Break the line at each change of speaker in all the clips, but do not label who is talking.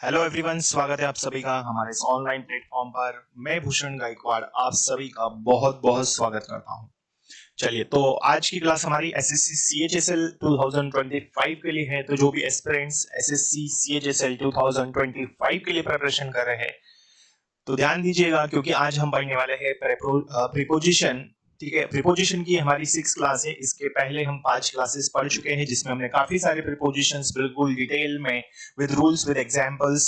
Hello everyone, स्वागत है आप सभी का हमारे इस ऑनलाइन प्लेटफॉर्म पर। मैं भूषण गायकवाड़ आप सभी का बहुत बहुत स्वागत करता हूं। चलिए, तो आज की क्लास हमारी एसएससी सीएचएसएल 2025 के लिए है। तो जो भी एस्पिरेंट्स एसएससी सीएचएसएल 2025 के लिए प्रिपरेशन कर रहे हैं, तो ध्यान दीजिएगा, क्योंकि आज हम पढ़ने वाले हैं प्रीपोजिशन। ठीक है, प्रीपोजिशन की हमारी 6 क्लास है। इसके पहले हम 5 क्लासेस पढ़ चुके हैं, जिसमें हमने काफी सारे प्रीपोजिशंस बिल्कुल डिटेल में विद रूल्स विद एग्जांपल्स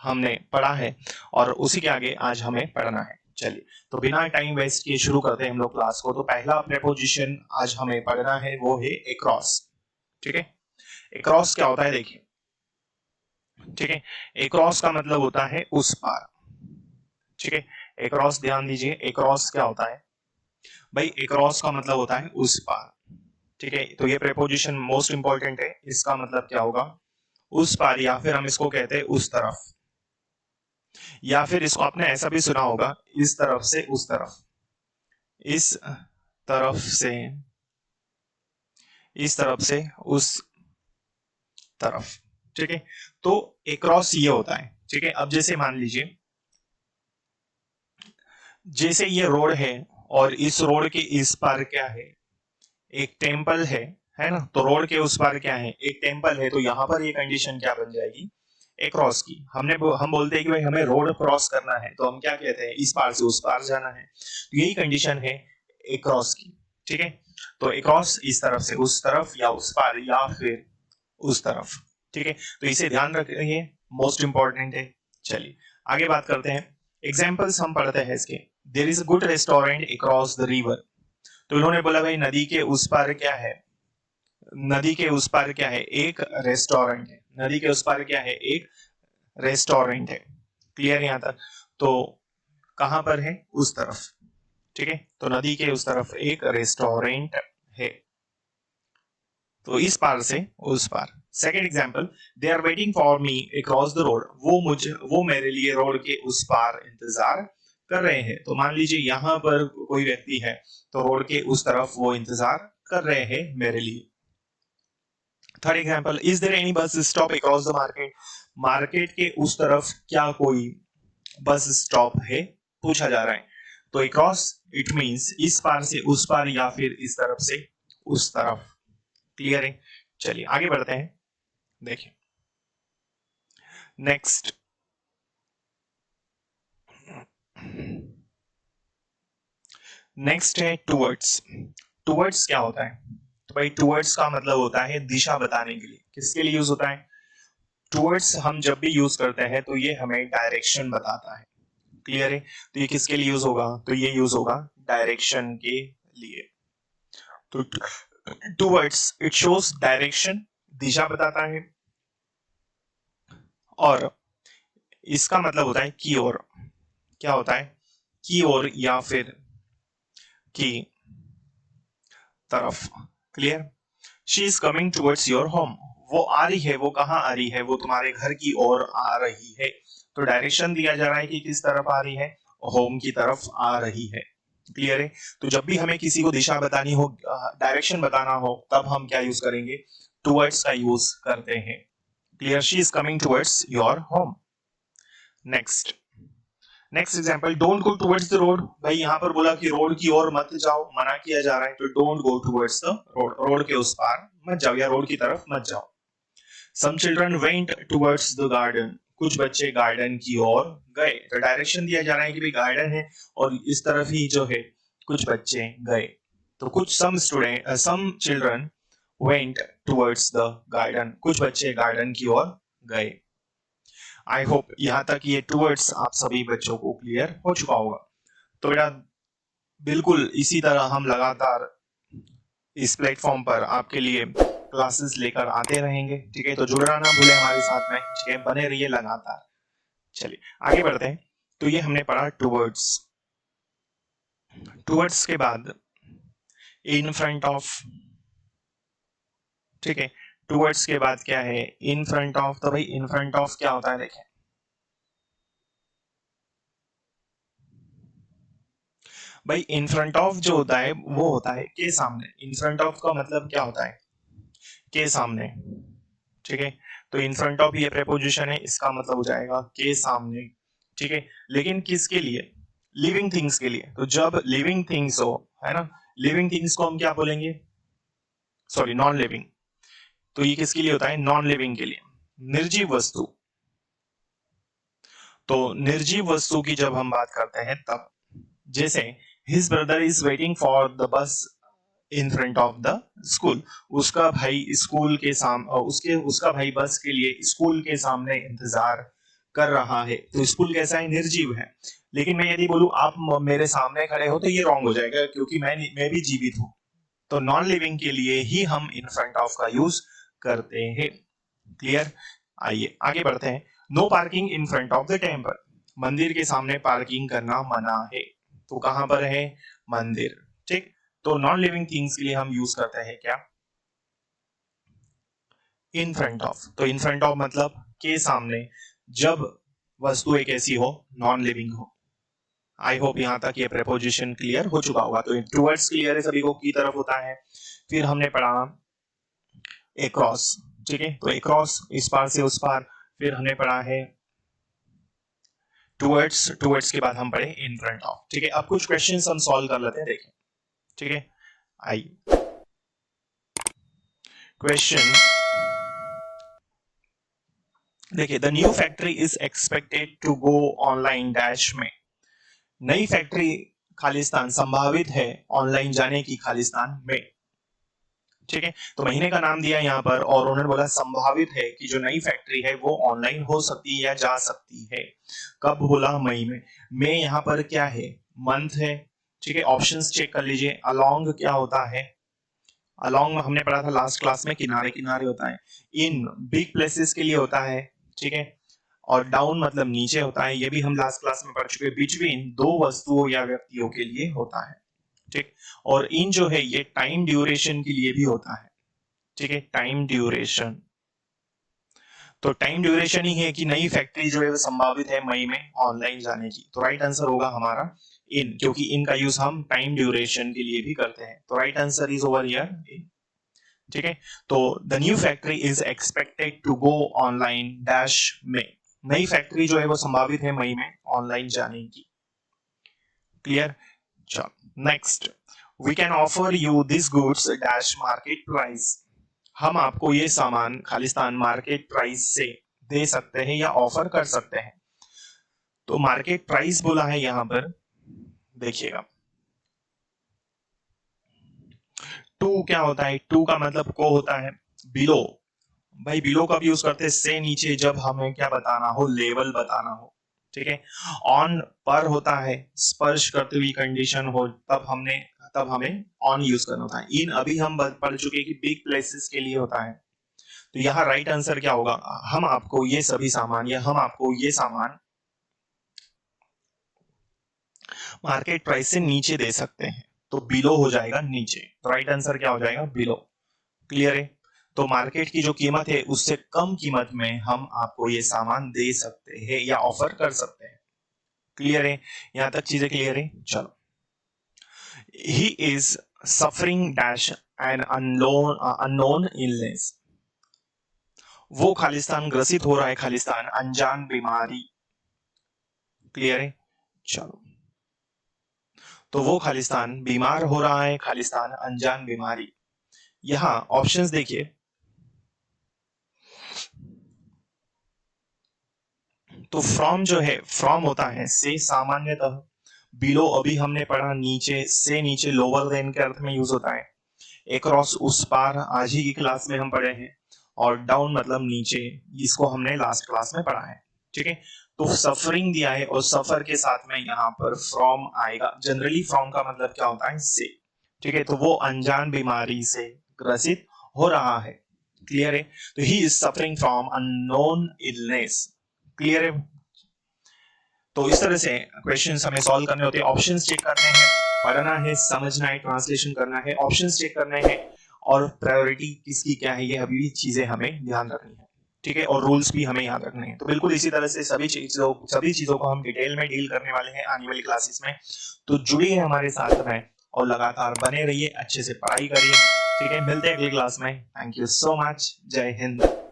हमने पढ़ा है, और उसी के आगे आज हमें पढ़ना है। चलिए, तो बिना टाइम वेस्ट किए शुरू करते हैं हम लोग क्लास को। तो पहला प्रीपोजिशन आज हमें पढ़ना है, वो है अक्रॉस। ठीक है, अक्रॉस क्या होता है देखिए। ठीक है, अक्रॉस का मतलब होता है उस पार। ठीक है, अक्रॉस ध्यान दीजिए, अक्रॉस क्या होता है भाई? अक्रॉस का मतलब होता है उस पार। ठीक है, तो ये प्रीपोजिशन मोस्ट इंपॉर्टेंट है। इसका मतलब क्या होगा? उस पार, या फिर हम इसको कहते हैं उस तरफ, या फिर इसको आपने ऐसा भी सुना होगा, इस तरफ से उस तरफ, इस तरफ से इस तरफ से उस तरफ। ठीक है, तो अक्रॉस ये होता है। ठीक है, अब जैसे मान लीजिए, जैसे ये रोड है और इस रोड के इस पार क्या है? एक टेम्पल है ना? तो रोड के उस पार क्या है? एक टेम्पल है। तो यहां पर ये कंडीशन क्या बन जाएगी? क्रॉस की। हम बोलते हैं कि भाई हमें रोड क्रॉस करना है, तो हम क्या कहते हैं? इस पार से उस पार जाना है। तो यही कंडीशन है क्रॉस की। ठीक है, तो क्रॉस इस तरफ से उस तरफ, या उस पार, या फिर उस तरफ। ठीक है, तो इसे ध्यान रखिए, मोस्ट इंपॉर्टेंट है। चलिए आगे बात करते हैं। एग्जाम्पल्स हम पढ़ते हैं इसके। There is a good restaurant across the river. तो इन्होंने बोला भाई नदी के उस पार क्या है? नदी के उस पार क्या है? एक रेस्टोरेंट है। नदी के उस पार क्या है? एक रेस्टोरेंट है। क्लियर यहां तक? तो कहां पर है? उस तरफ। ठीक है, तो नदी के उस तरफ एक रेस्टोरेंट है, तो इस पार से उस पार। Second example, they are waiting for me across the road. वो मेरे लिए रोड के उस पार इंतजार कर रहे हैं। तो मान लीजिए यहां पर कोई व्यक्ति है, तो रोड के उस तरफ वो इंतजार कर रहे हैं मेरे लिए। Third example, is there any bus stop across the market. Market के उस तरफ क्या कोई बस स्टॉप है? पूछा जा रहा है। तो अक्रॉस इट मींस इस पार से उस पार, या फिर इस तरफ से उस तरफ। क्लियर है? चलिए आगे बढ़ते हैं। देखिए नेक्स्ट, नेक्स्ट है टुवर्ड्स। टुवर्ड्स क्या होता है? तो भाई टुवर्ड्स का मतलब होता है दिशा बताने के लिए। किसके लिए यूज होता है टुवर्ड्स? हम जब भी यूज करते हैं तो ये हमें डायरेक्शन बताता है। क्लियर है? तो ये किसके लिए यूज होगा? तो ये यूज होगा डायरेक्शन के लिए। तो टुवर्ड्स इट शोज डायरेक्शन, दिशा बताता है। और इसका मतलब होता है की ओर। क्या होता है? की ओर, या फिर की तरफ। Clear? She is coming towards your home. वो आ रही है। वो कहाँ आ रही है? वो तुम्हारे घर की ओर आ रही है। तो डायरेक्शन दिया जा रहा है कि किस तरफ आ रही है? होम की तरफ आ रही है। क्लियर है? तो जब भी हमें किसी को दिशा बतानी हो, डायरेक्शन बताना हो, तब हम क्या यूज करेंगे? टुवर्ड्स का यूज करते हैं। Clear? She is coming towards your home. Next, next example, don't go towards the road. भाई यहाँ पर बोला कि रोड की ओर मत जाओ, मना किया जा रहा है। तो don't go towards the road, road के उस पार मत जाओ, या रोड की तरफ मत जाओ। Some children went towards the garden. कुछ बच्चे गार्डन की ओर गए। तो डायरेक्शन दिया जा रहा है कि भाई गार्डन है, और इस तरफ ही जो है कुछ बच्चे गए। तो कुछ some children went towards the garden. कुछ बच्चे गार्डन की ओर गए। आई होप यहाँ तक ये टुवर्ड्स आप सभी बच्चों को क्लियर हो चुका होगा। तो बेटा बिल्कुल इसी तरह हम लगातार इस प्लेटफॉर्म पर आपके लिए क्लासेस लेकर आते रहेंगे। ठीक है, तो जुड़ना ना भूले हमारे साथ में। ठीक है, बने रहिए लगातार। चलिए आगे बढ़ते हैं। तो ये हमने पढ़ा टुवर्ड्स। टुवर्ड्स के बाद इन फ्रंट ऑफ। ठीक है, टुवर्ड्स के बाद क्या है? इन फ्रंट ऑफ। तो भाई इन फ्रंट ऑफ क्या होता है? देखें, भाई इन फ्रंट ऑफ जो होता है वो होता है के सामने। इन फ्रंट ऑफ का मतलब क्या होता है? के सामने। ठीक है। तो इन फ्रंट ऑफ ये प्रेपोजिशन है, इसका मतलब हो जाएगा के सामने, ठीक है। लेकिन किसके लिए? लिविंग थिंग्स के लिए। तो जब लिविंग थिंग्स हो, है ना, लिविंग थिंग्स को हम क्या बोलेंगे? Sorry, non living. तो ये किसके लिए होता है? नॉन लिविंग के लिए। निर्जीव वस्तु, तो निर्जीव वस्तु की जब हम बात करते हैं तब, जैसे his brother is waiting for the bus in front of the school, उसका भाई स्कूल के सामने, उसका भाई बस के लिए स्कूल के सामने इंतजार कर रहा है। तो स्कूल कैसा है? निर्जीव है। लेकिन मैं यदि बोलूं आप मेरे सामने खड़े हो, तो ये रॉन्ग हो जाएगा, क्योंकि मैं भी जीवित हूं। तो नॉन लिविंग के लिए ही हम इन फ्रंट ऑफ का यूज करते हैं। क्लियर? आइए आगे बढ़ते हैं। No parking in front of the temple, मंदिर के सामने पार्किंग करना मना है। तो कहां पर है? मंदिर, ठीक। तो नॉन लिविंग थिंग्स के लिए हम यूज करते हैं क्या? इन फ्रंट ऑफ। तो इन फ्रंट ऑफ मतलब के सामने, जब वस्तु एक ऐसी हो, नॉन लिविंग हो। आई होप यहां तक ये प्रेपोजिशन क्लियर हो चुका होगा। तो टुवर्ड्स क्लियर है सभी को, की तरफ होता है। फिर हमने पढ़ा एक्रॉस, ठीक है। तो एक्रॉस इस पार से उस पार। फिर हमने पढ़ा है टुवर्ड्स, टुवर्ड्स के बाद हम पढ़े इन फ्रंट ऑफ, ठीक है। अब कुछ क्वेश्चंस हम सॉल्व कर लेते हैं, देखें, ठीक है। आइए क्वेश्चन देखिए, the new factory is expected to go online dash में। नई फैक्ट्री खालिस्तान संभावित है ऑनलाइन जाने की खालिस्तान में, ठीक है। तो महीने का नाम दिया यहाँ पर, और उन्होंने बोला संभावित है कि जो नई फैक्ट्री है वो ऑनलाइन हो सकती है या जा सकती है। कब बोला? मई में। मई यहाँ पर क्या है? मंथ है, ठीक है। ऑप्शंस चेक कर लीजिए। अलोंग क्या होता है? अलोंग हमने पढ़ा था लास्ट क्लास में, किनारे किनारे होता है। इन बिग प्लेसेस के लिए होता है, ठीक है। और डाउन मतलब नीचे होता है, ये भी हम लास्ट क्लास में पढ़ चुके। बिटवीन दो वस्तुओं या व्यक्तियों के लिए होता है, ठीक। और इन जो है ये टाइम ड्यूरेशन के लिए भी होता है, ठीक है। टाइम ड्यूरेशन, तो टाइम ड्यूरेशन ही है कि नई फैक्ट्री जो है वो संभावित है मई में ऑनलाइन जाने की। तो राइट आंसर होगा हमारा इन, क्योंकि इन का यूज हम टाइम ड्यूरेशन के लिए भी करते हैं। तो right answer is over here in, ठीक है। तो the new factory is expected to go online dash में। नई फैक्ट्री जो है वो संभावित है मई में ऑनलाइन जाने की। क्लियर? चलो next, we can offer you this goods dash market price. हम आपको ये सामान खालिस्तान मार्केट प्राइस से दे सकते हैं या ऑफर कर सकते हैं। तो मार्केट प्राइस बोला है यहां पर, देखिएगा। टू क्या होता है? टू का मतलब को होता है बिलो। भाई बिलो कब यूज करते हैं? से नीचे, जब हमें क्या बताना हो? लेवल बताना हो, ठीक है। ऑन पर होता है स्पर्श करते हुई कंडीशन हो, तब हमें ऑन यूज करना होता है। इन अभी हम पढ़ चुके कि बिग प्लेसेस के लिए होता है। तो यहाँ राइट आंसर क्या होगा? हम आपको ये सभी सामान, या हम आपको ये सामान मार्केट प्राइस से नीचे दे सकते हैं। तो बिलो हो जाएगा नीचे। तो राइट आंसर क्या हो जाएगा? बिलो। क्लियर है? तो मार्केट की जो कीमत है उससे कम कीमत में हम आपको ये सामान दे सकते हैं या ऑफर कर सकते हैं। क्लियर है? यहां तक चीजें क्लियर है? चलो, he is suffering dash an unknown illness. वो खालिस्तान ग्रसित हो रहा है, खालिस्तान अनजान बीमारी। क्लियर है? चलो, तो वो खालिस्तान बीमार हो रहा है, खालिस्तान अनजान बीमारी। यहां ऑप्शंस देखिए, तो फ्रॉम जो है, फ्रॉम होता है से सामान्यतः। बिलो अभी हमने पढ़ा नीचे, से नीचे लोअर देन के अर्थ में यूज होता है। अक्रॉस उस पार आज ही की क्लास में हम पढ़े हैं। और डाउन मतलब नीचे, इसको हमने लास्ट क्लास में पढ़ा है, ठीक है। तो सफरिंग दिया है और सफर के साथ में यहाँ पर फ्रॉम आएगा। जनरली फ्रॉम का मतलब क्या होता है? से, ठीक है। तो वो अनजान बीमारी से ग्रसित हो रहा है। क्लियर है? तो he is suffering from unknown illness. Clear है? तो इस तरह से क्वेश्चंस हमें सॉल्व करने होते हैं। ऑप्शंस चेक करने हैं, पढ़ना है, समझना है, ट्रांसलेशन करना है, ऑप्शंस चेक करने हैं, और प्रायोरिटी किसकी क्या है, ये अभी भी चीजें हमें ध्यान रखनी है, ठीक है। और रूल्स भी हमें याद रखने हैं। तो बिल्कुल इसी तरह से सभी चीजों को हम डिटेल में डील करने वाले हैं आने वाली क्लासेस में। तो जुड़िए हमारे साथ में और लगातार बने रहिए, अच्छे से पढ़ाई करिए, ठीक है। मिलते हैं अगली क्लास में। Thank you so much. जय हिंद।